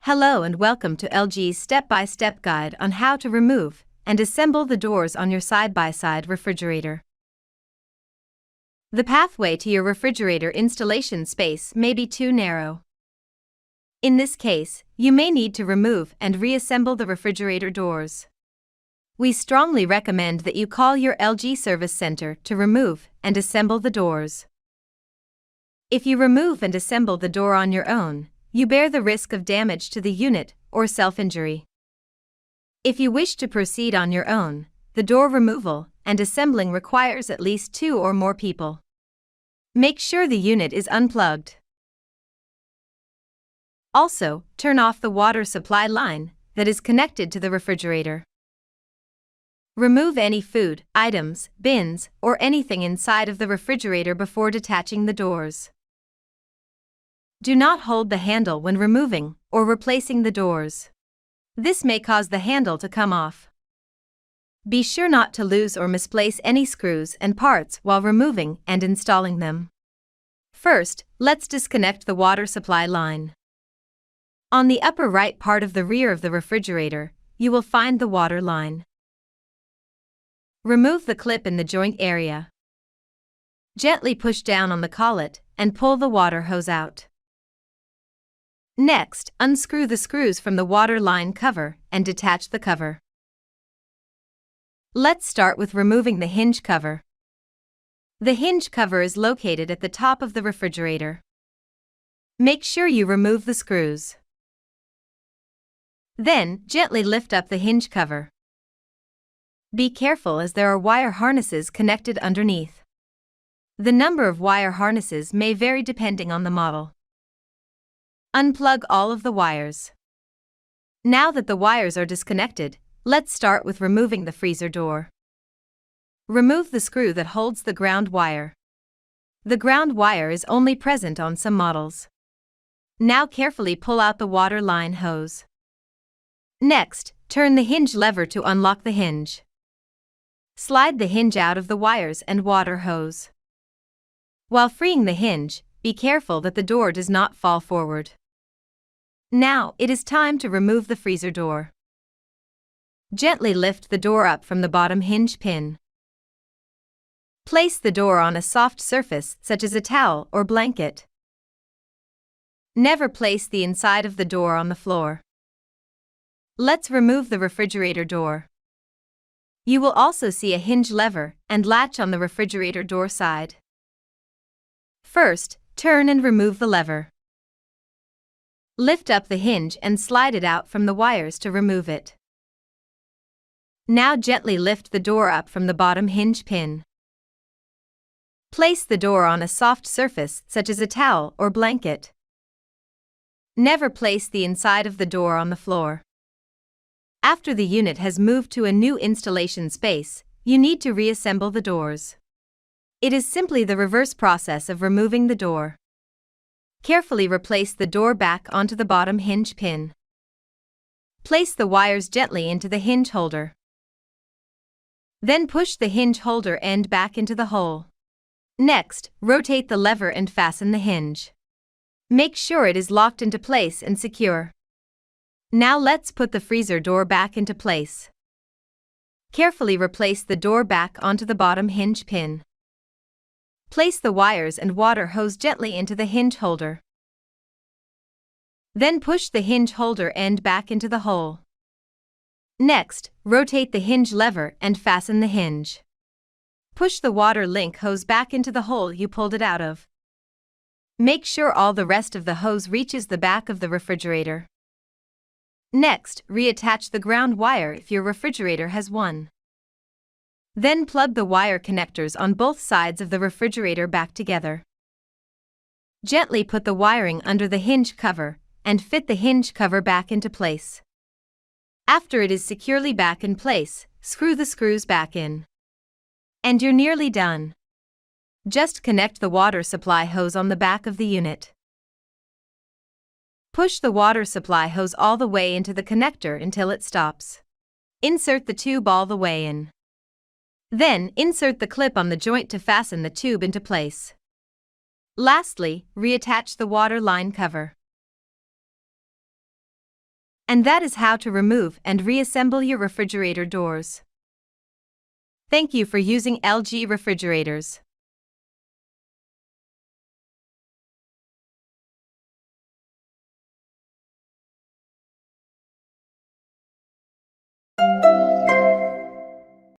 Hello and welcome to LG's step-by-step guide on how to remove and assemble the doors on your side-by-side refrigerator. The pathway to your refrigerator installation space may be too narrow. In this case, you may need to remove and reassemble the refrigerator doors. We strongly recommend that you call your LG service center to remove and assemble the doors. If you remove and assemble the door on your own, you bear the risk of damage to the unit or self-injury. If you wish to proceed on your own, the door removal and assembling requires at least 2 or more people. Make sure the unit is unplugged. Also, turn off the water supply line that is connected to the refrigerator. Remove any food, items, bins, or anything inside of the refrigerator before detaching the doors. Do not hold the handle when removing or replacing the doors. This may cause the handle to come off. Be sure not to lose or misplace any screws and parts while removing and installing them. First, let's disconnect the water supply line. On the upper right part of the rear of the refrigerator, you will find the water line. Remove the clip in the joint area. Gently push down on the collet and pull the water hose out. Next, unscrew the screws from the water line cover and detach the cover. Let's start with removing the hinge cover. The hinge cover is located at the top of the refrigerator. Make sure you remove the screws. Then, gently lift up the hinge cover. Be careful as there are wire harnesses connected underneath. The number of wire harnesses may vary depending on the model. Unplug all of the wires. Now that the wires are disconnected, let's start with removing the freezer door. Remove the screw that holds the ground wire. The ground wire is only present on some models. Now carefully pull out the water line hose. Next, turn the hinge lever to unlock the hinge. Slide the hinge out of the wires and water hose. While freeing the hinge, be careful that the door does not fall forward. Now, it is time to remove the freezer door. Gently lift the door up from the bottom hinge pin. Place the door on a soft surface such as a towel or blanket. Never place the inside of the door on the floor. Let's remove the refrigerator door. You will also see a hinge lever and latch on the refrigerator door side. First, turn and remove the lever. Lift up the hinge and slide it out from the wires to remove it. Now gently lift the door up from the bottom hinge pin. Place the door on a soft surface such as a towel or blanket. Never place the inside of the door on the floor. After the unit has moved to a new installation space, you need to reassemble the doors. It is simply the reverse process of removing the door. Carefully replace the door back onto the bottom hinge pin. Place the wires gently into the hinge holder. Then push the hinge holder end back into the hole. Next, rotate the lever and fasten the hinge. Make sure it is locked into place and secure. Now let's put the freezer door back into place. Carefully replace the door back onto the bottom hinge pin. Place the wires and water hose gently into the hinge holder. Then push the hinge holder end back into the hole. Next, rotate the hinge lever and fasten the hinge. Push the water link hose back into the hole you pulled it out of. Make sure all the rest of the hose reaches the back of the refrigerator. Next, reattach the ground wire if your refrigerator has one. Then plug the wire connectors on both sides of the refrigerator back together. Gently put the wiring under the hinge cover and fit the hinge cover back into place. After it is securely back in place, screw the screws back in. And you're nearly done. Just connect the water supply hose on the back of the unit. Push the water supply hose all the way into the connector until it stops. Insert the tube all the way in. Then, insert the clip on the joint to fasten the tube into place. Lastly, reattach the water line cover. And that is how to remove and reassemble your refrigerator doors. Thank you for using LG refrigerators.